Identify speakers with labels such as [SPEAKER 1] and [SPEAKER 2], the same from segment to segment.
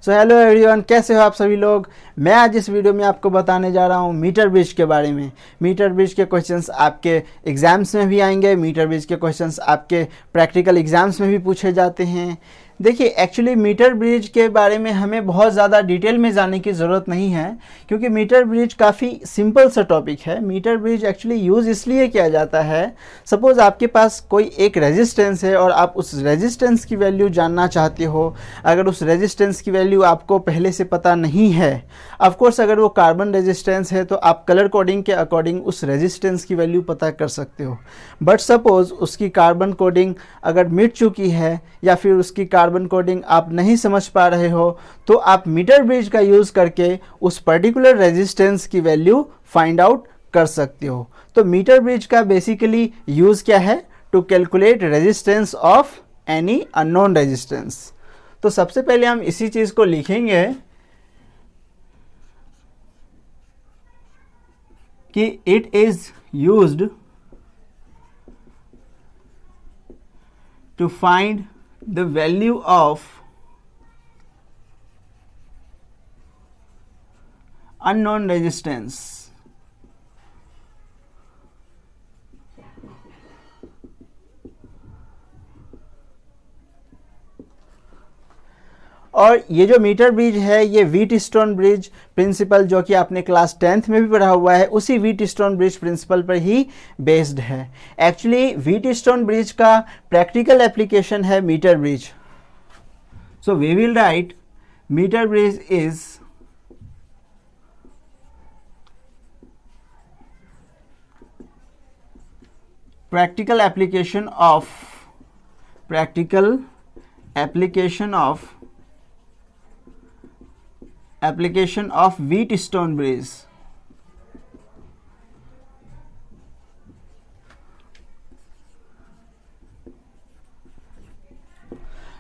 [SPEAKER 1] So hello everyone, कैसे हो आप सभी लोग। मैं आज इस वीडियो में आपको बताने जा रहा हूँ मीटर ब्रिज के बारे में। मीटर ब्रिज के क्वेश्चंस आपके एग्जाम्स में भी आएंगे। मीटर ब्रिज के क्वेश्चंस आपके प्रैक्टिकल एग्जाम्स में भी पूछे जाते हैं। देखिए, एक्चुअली मीटर ब्रिज के बारे में हमें बहुत ज़्यादा डिटेल में जानने की ज़रूरत नहीं है, क्योंकि मीटर ब्रिज काफ़ी सिंपल सा टॉपिक है। मीटर ब्रिज एक्चुअली यूज़ इसलिए किया जाता है, सपोज़ आपके पास कोई एक रेजिस्टेंस है और आप उस रेजिस्टेंस की वैल्यू जानना चाहते हो। अगर उस रेजिस्टेंस की वैल्यू आपको पहले से पता नहीं है, ऑफ कोर्स अगर वो कार्बन रेजिस्टेंस है तो आप कलर कोडिंग के अकॉर्डिंग उस रेजिस्टेंस की वैल्यू पता कर सकते हो। बट सपोज़ उसकी कार्बन कोडिंग अगर मिट चुकी है या फिर उसकी कार्बन कोडिंग आप नहीं समझ पा रहे हो, तो आप मीटर ब्रिज का यूज़ करके उस पर्टिकुलर रेजिस्टेंस की वैल्यू फाइंड आउट कर सकते हो। तो मीटर ब्रिज का बेसिकली यूज़ क्या है? To calculate resistance of any unknown resistance. तो सबसे पहले हम इसी चीज़ को लिखेंगे कि it is used to find the value of unknown resistance। और ये जो मीटर ब्रिज है, ये व्हीटस्टोन ब्रिज प्रिंसिपल जो कि आपने क्लास 10th में भी पढ़ा हुआ है, उसी व्हीटस्टोन ब्रिज प्रिंसिपल पर ही बेस्ड है। एक्चुअली व्हीटस्टोन ब्रिज का प्रैक्टिकल एप्लीकेशन है metre bridge. So we will write metre bridge is practical application of Wheatstone bridge।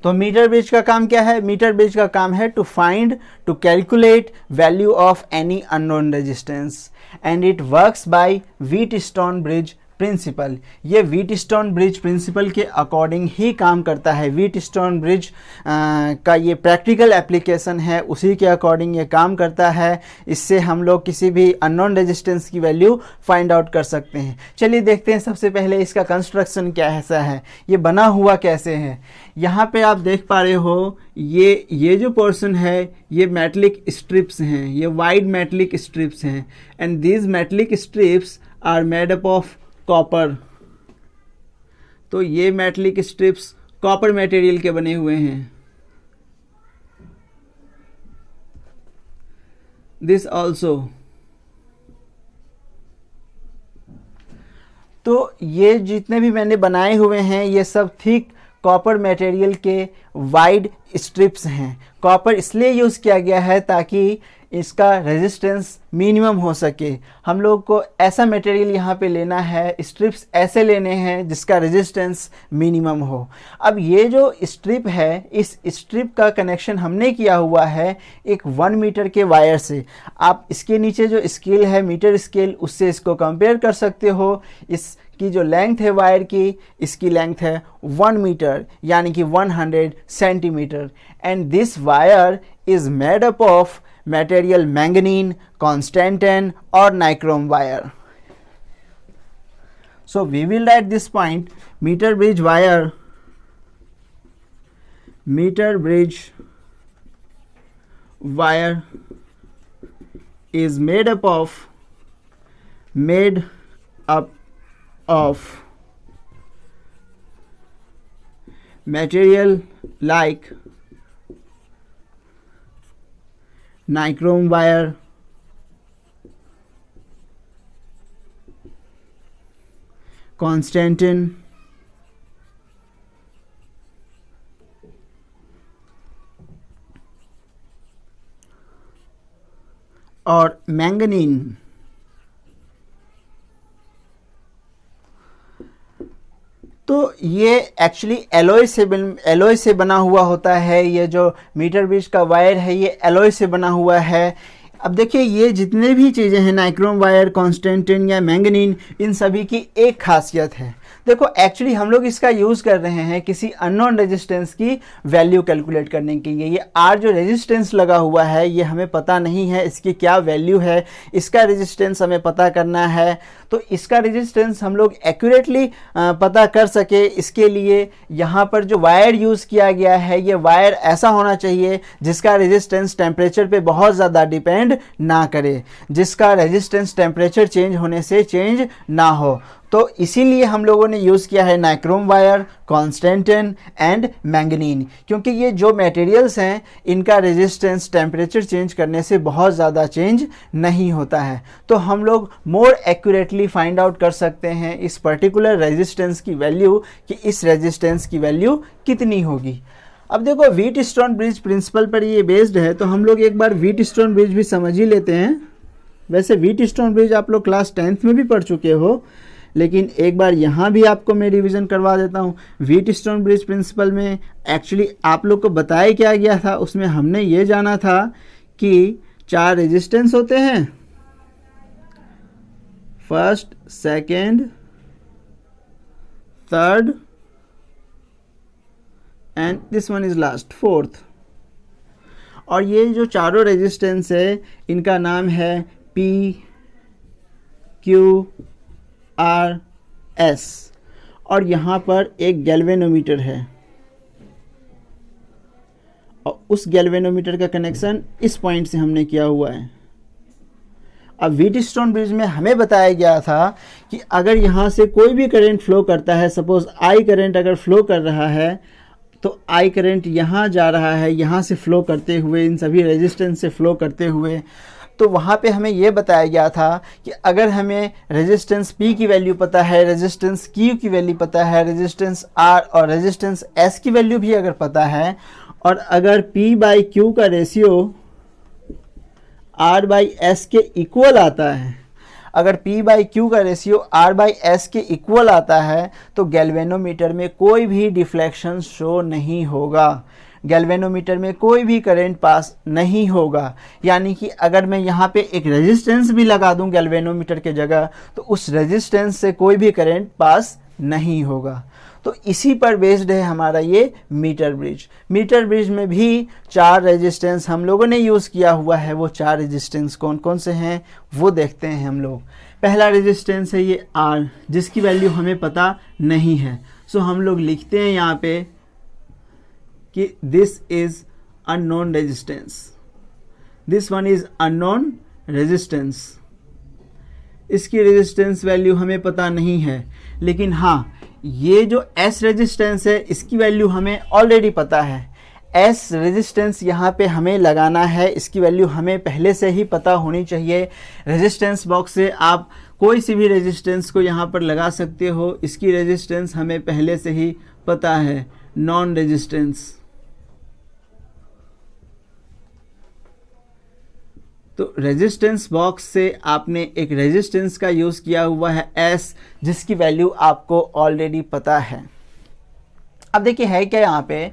[SPEAKER 1] तो मीटर ब्रिज का काम क्या है? मीटर ब्रिज का काम है to calculate value of any unknown resistance and it works by Wheatstone bridge principle. ये Wheatstone bridge principle के अकॉर्डिंग ही काम करता है। व्हीटस्टोन ब्रिज का ये प्रैक्टिकल एप्लीकेशन है, उसी के अकॉर्डिंग ये काम करता है। इससे हम लोग किसी भी अननोन रेजिस्टेंस की वैल्यू फाइंड आउट कर सकते हैं। चलिए देखते हैं सबसे पहले इसका कंस्ट्रक्शन क्या ऐसा है, ये बना हुआ कैसे है। यहाँ पे आप देख पा रहे हो, ये जो पोर्शन है ये मेटलिक स्ट्रिप्स हैं, ये वाइड मेटलिक स्ट्रिप्स हैं and these metallic strips are made up of copper. तो ये मेटलिक स्ट्रिप्स कॉपर मटेरियल के बने हुए हैं। This also. तो ये जितने भी मैंने बनाए हुए हैं ये सब थिक कॉपर मटेरियल के वाइड स्ट्रिप्स हैं। कॉपर इसलिए यूज़ किया गया है ताकि इसका रेजिस्टेंस मिनिमम हो सके। हम लोग को ऐसा मटेरियल यहाँ पे लेना है, स्ट्रिप्स ऐसे लेने हैं जिसका रेजिस्टेंस मिनिमम हो। अब ये जो स्ट्रिप है, इस स्ट्रिप का कनेक्शन हमने किया हुआ है एक 1 मीटर के वायर से। आप इसके नीचे जो स्केल है, मीटर स्केल, उससे इसको कंपेयर कर सकते हो। इसकी जो लेंथ है वायर की, इसकी लेंथ है 1 मीटर यानी कि 100 centimetre and this wire is made up of material manganene, constantan or nichrome wire। So we will write this point, meter bridge wire is made up of material like nichrome wire, constantan और manganin. तो ये actually alloy से बना हुआ होता है। ये जो मीटर ब्रिज का वायर है ये एलॉय से बना हुआ है। अब देखिए ये जितने भी चीज़ें हैं नाइक्रोम वायर, कॉन्स्टेंटिन या मैंगनीन, इन सभी की एक खासियत है। देखो एक्चुअली हम लोग इसका यूज़ कर रहे हैं किसी अननोन रेजिस्टेंस की वैल्यू कैलकुलेट करने के लिए। ये आर जो रेजिस्टेंस लगा हुआ है ये हमें पता नहीं है इसकी क्या वैल्यू है, इसका रेजिस्टेंस हमें पता करना है। तो इसका रेजिस्टेंस हम लोग एक्यूरेटली पता कर सके इसके लिए यहाँ पर जो वायर यूज़ किया गया है ये वायर ऐसा होना चाहिए जिसका रेजिस्टेंस टेम्परेचर पे बहुत ज़्यादा डिपेंड ना करे, जिसका रेजिस्टेंस टेम्परेचर चेंज होने से चेंज ना हो। तो इसीलिए हम लोगों ने यूज़ किया है nichrome wire, constantan and manganin, क्योंकि ये जो मटेरियल्स हैं इनका रेजिस्टेंस टेम्परेचर चेंज करने से बहुत ज़्यादा चेंज नहीं होता है। तो हम लोग मोर एक्यूरेटली फाइंड आउट कर सकते हैं इस पर्टिकुलर रेजिस्टेंस की वैल्यू कि इस रेजिस्टेंस की वैल्यू कितनी होगी। अब देखो व्हीटस्टोन ब्रिज प्रिंसिपल पर ये बेस्ड है, तो हम लोग एक बार व्हीटस्टोन ब्रिज भी समझ ही लेते हैं। वैसे व्हीटस्टोन ब्रिज आप लोग क्लास 10th में भी पढ़ चुके हो, लेकिन एक बार यहाँ भी आपको मैं रिवीजन करवा देता हूँ। व्हीटस्टोन ब्रिज प्रिंसिपल में एक्चुअली आप लोग को बताया क्या गया था, उसमें हमने ये जाना था कि 4 रेजिस्टेंस होते हैं, first, second, third and this one is last, fourth. और ये जो चारों रेजिस्टेंस है इनका नाम है P, Q, R, S। और यहाँ पर एक गैल्वेनोमीटर है और उस गैल्वेनोमीटर का कनेक्शन इस पॉइंट से हमने किया हुआ है। अब व्हीटस्टोन ब्रिज में हमें बताया गया था कि अगर यहाँ से कोई भी करंट फ्लो करता है, सपोज I करंट अगर फ्लो कर रहा है तो I करंट यहाँ जा रहा है, यहाँ से फ्लो करते हुए, इन सभी रेजिस्टेंस से फ्लो करते हुए, तो वहाँ पे हमें ये बताया गया था कि अगर हमें रेजिस्टेंस P की वैल्यू पता है, रेजिस्टेंस Q की वैल्यू पता है, रेजिस्टेंस R और रेजिस्टेंस S की वैल्यू भी अगर पता है, और अगर P बाई Q का रेशियो R बाई S के इक्वल आता है, अगर P बाई Q का रेशियो R बाई S के इक्वल आता है तो गैल्वेनोमीटर में कोई भी डिफ्लेक्शन शो नहीं होगा, गैल्वेनोमीटर में कोई भी करंट पास नहीं होगा। यानी कि अगर मैं यहाँ पे एक रेजिस्टेंस भी लगा दूँ गैल्वेनोमीटर के जगह तो उस रेजिस्टेंस से कोई भी करंट पास नहीं होगा। तो इसी पर बेस्ड है हमारा ये मीटर ब्रिज। मीटर ब्रिज में भी 4 रेजिस्टेंस हम लोगों ने यूज़ किया हुआ है। वो 4 रेजिस्टेंस कौन कौन से हैं वो देखते हैं हम लोग। पहला रेजिस्टेंस है ये R, जिसकी वैल्यू हमें पता नहीं है। सो हम लोग लिखते हैं यहाँ पे कि this is unknown resistance, this one is unknown resistance. इसकी रेजिस्टेंस वैल्यू हमें पता नहीं है, लेकिन हाँ ये जो S रेजिस्टेंस है इसकी वैल्यू हमें ऑलरेडी पता है। S रेजिस्टेंस यहाँ पे हमें लगाना है, इसकी वैल्यू हमें पहले से ही पता होनी चाहिए। रेजिस्टेंस बॉक्स से आप कोई सी भी रेजिस्टेंस को यहाँ पर लगा सकते हो, इसकी रेजिस्टेंस हमें पहले से ही पता है, नॉन रेजिस्टेंस। तो रेजिस्टेंस बॉक्स से आपने एक रेजिस्टेंस का यूज़ किया हुआ है S, जिसकी वैल्यू आपको ऑलरेडी पता है। अब देखिए है क्या यहाँ पे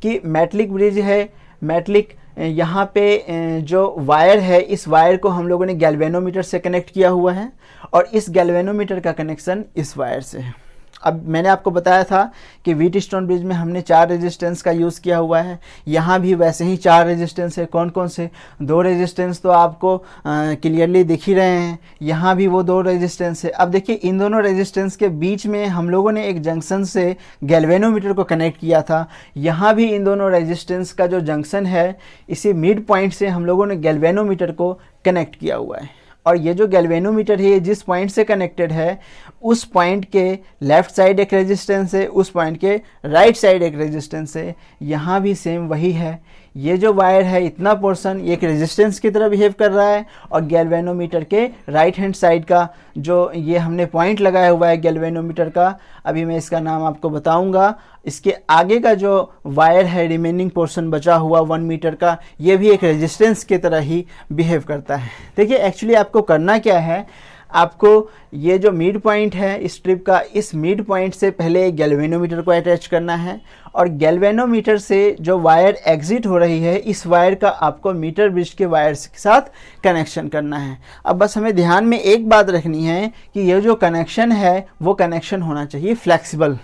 [SPEAKER 1] कि मेटलिक ब्रिज है, मेटलिक यहाँ पे जो वायर है इस वायर को हम लोगों ने गैल्वेनोमीटर से कनेक्ट किया हुआ है और इस गैल्वेनोमीटर का कनेक्शन इस वायर से है। अब मैंने आपको बताया था कि व्हीटस्टोन ब्रिज में हमने 4 रेजिस्टेंस का यूज़ किया हुआ है, यहाँ भी वैसे ही 4 रेजिस्टेंस है। कौन कौन से? 2 रेजिस्टेंस तो आपको क्लियरली दिख ही रहे हैं, यहाँ भी वो 2 रेजिस्टेंस है। अब देखिए इन दोनों रेजिस्टेंस के बीच में हम लोगों ने एक जंक्शन से गैल्वेनोमीटर को कनेक्ट किया था। यहाँ भी इन दोनों रेजिस्टेंस का जो जंक्शन है इसी मिड पॉइंट से हम लोगों ने गैल्वेनोमीटर को कनेक्ट किया हुआ है। और ये जो गैल्वेनोमीटर है जिस पॉइंट से कनेक्टेड है उस पॉइंट के लेफ़्ट साइड एक रेजिस्टेंस है, उस पॉइंट के राइट साइड एक रेजिस्टेंस है। यहाँ भी सेम वही है। ये जो वायर है इतना पोर्शन एक रेजिस्टेंस की तरह बिहेव कर रहा है और गैल्वेनोमीटर के राइट हैंड साइड का जो ये हमने पॉइंट लगाया हुआ है गैल्वेनोमीटर का, अभी मैं इसका नाम आपको बताऊंगा। इसके आगे का जो वायर है रिमेनिंग पोर्शन बचा हुआ 1 मीटर का, ये भी एक रेजिस्टेंस की तरह ही बिहेव करता है। देखिए एक्चुअली आपको करना क्या है, आपको ये जो मिड पॉइंट है इस स्ट्रिप का, इस मिड पॉइंट से पहले गैल्वेनोमीटर को अटैच करना है और गैल्वेनोमीटर से जो वायर एग्जिट हो रही है इस वायर का आपको मीटर ब्रिज के वायर के साथ कनेक्शन करना है। अब बस हमें ध्यान में एक बात रखनी है कि ये जो कनेक्शन है वो कनेक्शन होना चाहिए फ्लेक्सिबल।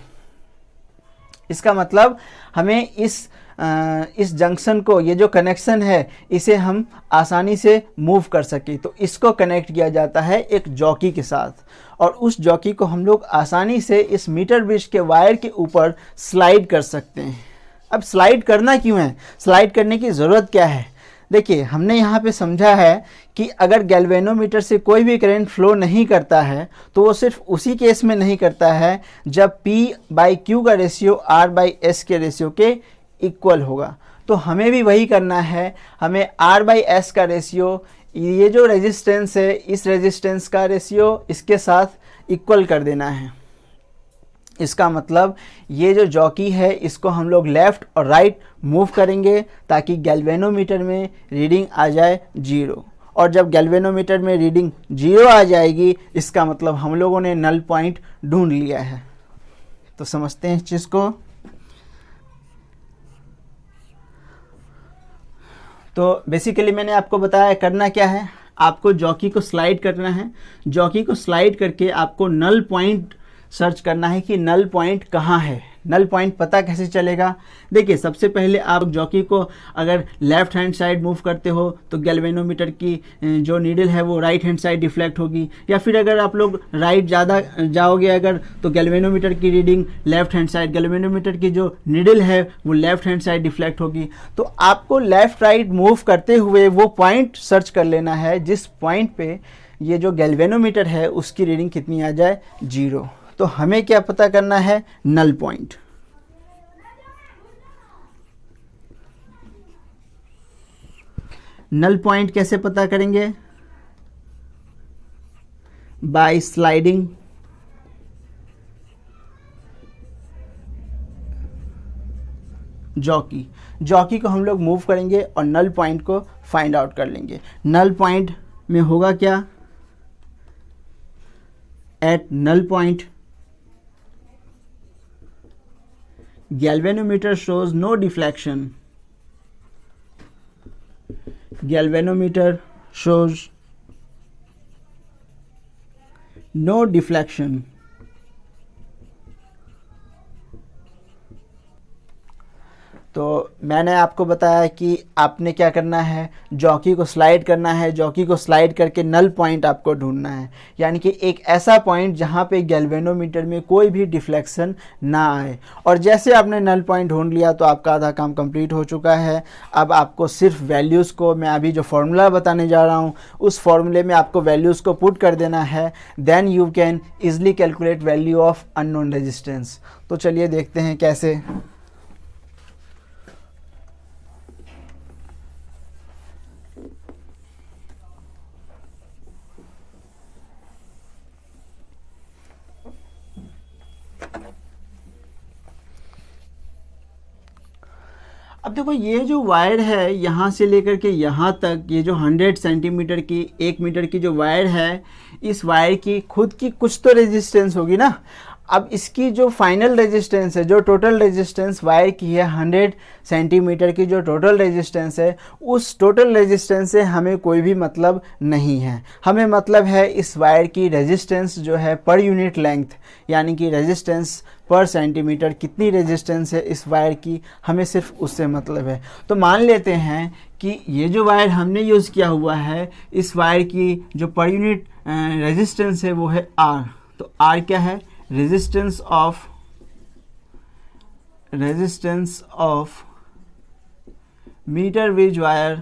[SPEAKER 1] इसका मतलब हमें इस जंक्शन को, ये जो कनेक्शन है इसे हम आसानी से मूव कर सकें, तो इसको कनेक्ट किया जाता है एक जॉकी के साथ और उस जॉकी को हम लोग आसानी से इस मीटर ब्रिज के वायर के ऊपर स्लाइड कर सकते हैं। अब स्लाइड करना क्यों है, स्लाइड करने की ज़रूरत क्या है? देखिए, हमने यहाँ पे समझा है कि अगर गैल्वेनोमीटर से कोई भी करंट फ्लो नहीं करता है तो वो सिर्फ उसी केस में नहीं करता है जब P/Q का रेशियो R/S के रेशियो के इक्वल होगा। तो हमें भी वही करना है, हमें R/S का रेशियो, ये जो रेजिस्टेंस है इस रेजिस्टेंस का रेशियो इसके साथ इक्वल कर देना है। इसका मतलब ये जो जॉकी है इसको हम लोग लेफ़्ट और राइट मूव करेंगे ताकि गैल्वेनोमीटर में रीडिंग आ जाए 0, और जब गैल्वेनोमीटर में रीडिंग 0 आ जाएगी इसका मतलब हम लोगों ने नल पॉइंट ढूंढ लिया है। तो समझते हैं इस चीज़ को। तो बेसिकली मैंने आपको बताया करना क्या है, आपको जॉकी को स्लाइड करना है। जॉकी को स्लाइड करके आपको नल पॉइंट सर्च करना है कि नल पॉइंट कहाँ है। नल पॉइंट पता कैसे चलेगा? देखिए, सबसे पहले आप जॉकी को अगर लेफ्ट हैंड साइड मूव करते हो तो गैल्वेनोमीटर की जो नीडल है वो राइट हैंड साइड डिफ्लेक्ट होगी, या फिर अगर आप लोग राइट ज़्यादा जाओगे अगर तो गैल्वेनोमीटर की reading left hand side, galvanometer की जो नीडल है वो लेफ्ट हैंड साइड डिफ्लेक्ट होगी। तो आपको लेफ्ट राइट मूव करते हुए वो पॉइंट सर्च कर लेना है जिस पॉइंट पे ये जो गैल्वेनोमीटर है उसकी रीडिंग कितनी आ जाए, 0। तो हमें क्या पता करना है, नल पॉइंट। नल पॉइंट कैसे पता करेंगे? Bye sliding jockey. जॉकी को हम लोग मूव करेंगे और नल पॉइंट को फाइंड आउट कर लेंगे। नल पॉइंट में होगा क्या? At null point galvanometer shows no deflection. Galvanometer shows no deflection. तो मैंने आपको बताया कि आपने क्या करना है, जॉकी को स्लाइड करना है। जॉकी को स्लाइड करके नल पॉइंट आपको ढूंढना है, यानी कि एक ऐसा पॉइंट जहाँ पे गैल्वेनोमीटर में कोई भी डिफ्लेक्शन ना आए। और जैसे आपने नल पॉइंट ढूंढ लिया तो आपका आधा काम कंप्लीट हो चुका है। अब आपको सिर्फ वैल्यूज़ को, मैं अभी जो फॉर्मूला बताने जा रहा हूँ उस फॉर्मूले में आपको वैल्यूज़ को पुट कर देना है। Then you can easily calculate value of unknown resistance. तो चलिए देखते हैं कैसे। अब देखो, ये जो वायर है यहाँ से लेकर के यहाँ तक, ये जो 100 सेंटीमीटर की 1 मीटर की जो वायर है, इस वायर की खुद की कुछ तो रेजिस्टेंस होगी ना। अब इसकी जो फाइनल रेजिस्टेंस है, जो टोटल रेजिस्टेंस वायर की है 100 सेंटीमीटर की जो टोटल रेजिस्टेंस है, उस टोटल रेजिस्टेंस से हमें कोई भी मतलब नहीं है। हमें मतलब है इस वायर की रेजिस्टेंस जो है पर यूनिट लेंथ, यानी कि रेजिस्टेंस पर सेंटीमीटर कितनी रेजिस्टेंस है इस वायर की, हमें सिर्फ उससे मतलब है। तो मान लेते हैं कि ये जो वायर हमने यूज़ किया हुआ है, इस वायर की जो पर यूनिट रेजिस्टेंस है वो है R। तो R क्या है? Resistance of metre bridge wire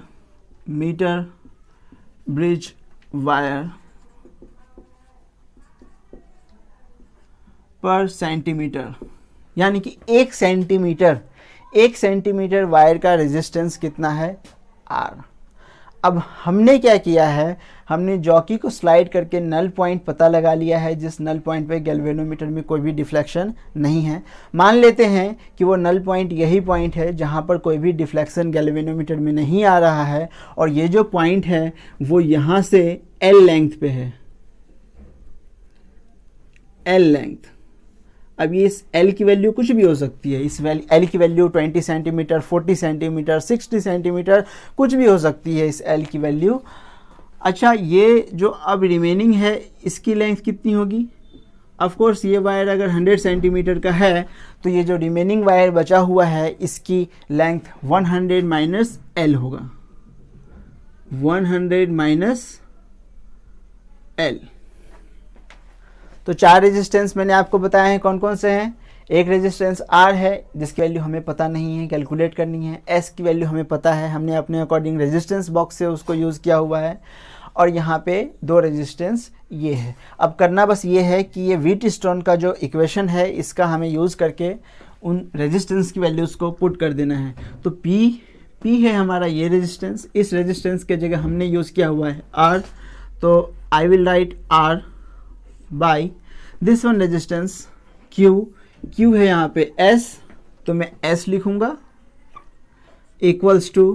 [SPEAKER 1] पर सेंटीमीटर, यानी कि 1 सेंटीमीटर वायर का रेजिस्टेंस कितना है? R। अब हमने क्या किया है, हमने जॉकी को स्लाइड करके नल पॉइंट पता लगा लिया है, जिस नल पॉइंट पे गैल्वेनोमीटर में कोई भी डिफ्लेक्शन नहीं है। मान लेते हैं कि वो नल पॉइंट यही पॉइंट है जहाँ पर कोई भी डिफ्लेक्शन गैल्वेनोमीटर में नहीं आ रहा है, और ये जो पॉइंट है वो यहाँ से L लेंथ पे है। L length. अब ये इस L की वैल्यू कुछ भी हो सकती है, इस L की वैल्यू 20 सेंटीमीटर, 40 सेंटीमीटर, 60 सेंटीमीटर, कुछ भी हो सकती है इस L की वैल्यू। अच्छा, ये जो अब रिमेनिंग है इसकी लेंथ कितनी होगी? ऑफ कोर्स ये वायर अगर 100 सेंटीमीटर का है तो ये जो रिमेनिंग वायर बचा हुआ है इसकी लेंथ 100 माइनस L होगा, 100 माइनस L। तो 4 रेजिस्टेंस मैंने आपको बताए हैं, कौन कौन से हैं। एक रेजिस्टेंस R है जिसकी वैल्यू हमें पता नहीं है, कैलकुलेट करनी है। S की वैल्यू हमें पता है, हमने अपने अकॉर्डिंग रेजिस्टेंस बॉक्स से उसको यूज़ किया हुआ है। और यहाँ पे 2 रेजिस्टेंस ये है। अब करना बस ये है कि ये व्हीटस्टोन का जो इक्वेशन है इसका हमें यूज़ करके उन रेजिस्टेंस की वैल्यूज़ को पुट कर देना है। तो P है हमारा ये रेजिस्टेंस, इस रेजिस्टेंस के जगह हमने यूज़ किया हुआ है R, तो I will write R by this one resistance Q है यहाँ पे S, तो मैं S लिखूँगा, इक्वल्स टू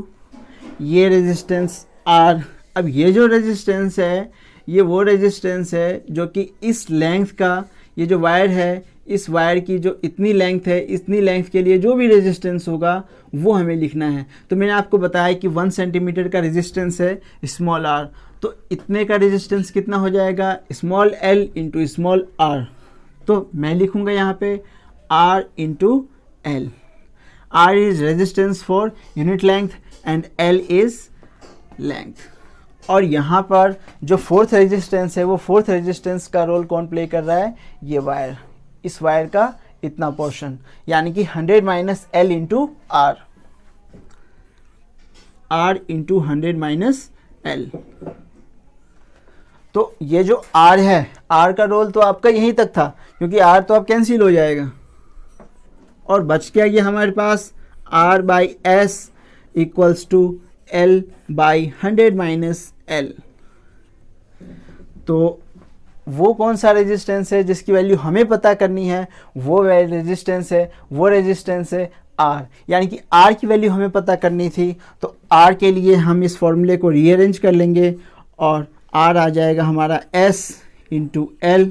[SPEAKER 1] ये रेजिस्टेंस R। अब ये जो रेजिस्टेंस है ये वो रेजिस्टेंस है जो कि इस लेंथ का, ये जो वायर है इस वायर की जो इतनी लेंथ है, इतनी लेंथ के लिए जो भी रेजिस्टेंस होगा वो हमें लिखना है। तो मैंने आपको बताया कि 1 सेंटीमीटर का रेजिस्टेंस है स्मॉल r, तो इतने का रेजिस्टेंस कितना हो जाएगा? Small l into small r। तो मैं लिखूँगा यहाँ पे r into l। r is resistance for unit length and l is length. और यहाँ पर जो 4th रेजिस्टेंस है वो 4th रेजिस्टेंस का रोल कौन प्ले कर रहा है? ये वायर, इस वायर का इतना पोर्शन, यानी कि 100 minus L into R, R into 100 minus L। तो ये जो R है, R का रोल तो आपका यहीं तक था क्योंकि R तो अब कैंसिल हो जाएगा और बच गया ये हमारे पास R by S equals to L by 100 minus L। तो वो कौन सा रेजिस्टेंस है जिसकी वैल्यू हमें पता करनी है? वो रेजिस्टेंस है, वो रेजिस्टेंस है R, यानी कि R की वैल्यू हमें पता करनी थी। तो R के लिए हम इस फॉर्मूले को रीअरेंज कर लेंगे और R आ जाएगा हमारा S into L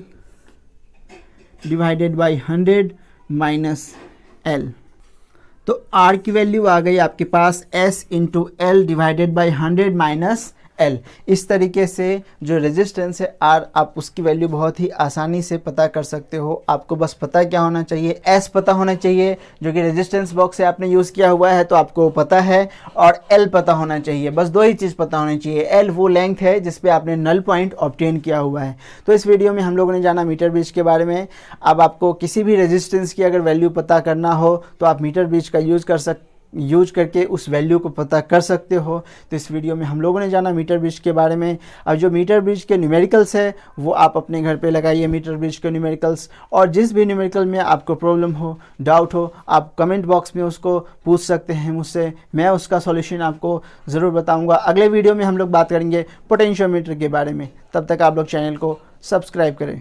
[SPEAKER 1] divided by 100 minus L। तो R की वैल्यू आ गई आपके पास S into L divided by 100 minus L। इस तरीके से जो रेजिस्टेंस है R, आप उसकी वैल्यू बहुत ही आसानी से पता कर सकते हो। आपको बस पता क्या होना चाहिए? S पता होना चाहिए जो कि रेजिस्टेंस बॉक्स से आपने यूज़ किया हुआ है तो आपको पता है, और L पता होना चाहिए। बस 2 ही चीज़ पता होनी चाहिए। L वो लेंथ है जिस पे आपने नल पॉइंट ऑब्टेन किया हुआ है। तो इस वीडियो में हम लोगों ने जाना मीटर ब्रिज के बारे में। अब आपको किसी भी रेजिस्टेंस की अगर वैल्यू पता करना हो तो आप मीटर ब्रिज का यूज करके उस वैल्यू को पता कर सकते हो। तो इस वीडियो में हम लोगों ने जाना मीटर ब्रिज के बारे में। अब जो मीटर ब्रिज के न्यूमेरिकल्स है वो आप अपने घर पे लगाइए मीटर ब्रिज के न्यूमेरिकल्स, और जिस भी न्यूमेरिकल में आपको प्रॉब्लम हो, डाउट हो, आप कमेंट बॉक्स में उसको पूछ सकते हैं मुझसे, मैं उसका सॉल्यूशन आपको ज़रूर बताऊँगा। अगले वीडियो में हम लोग बात करेंगे पोटेंशियोमीटर के बारे में। तब तक आप लोग चैनल को सब्सक्राइब करें।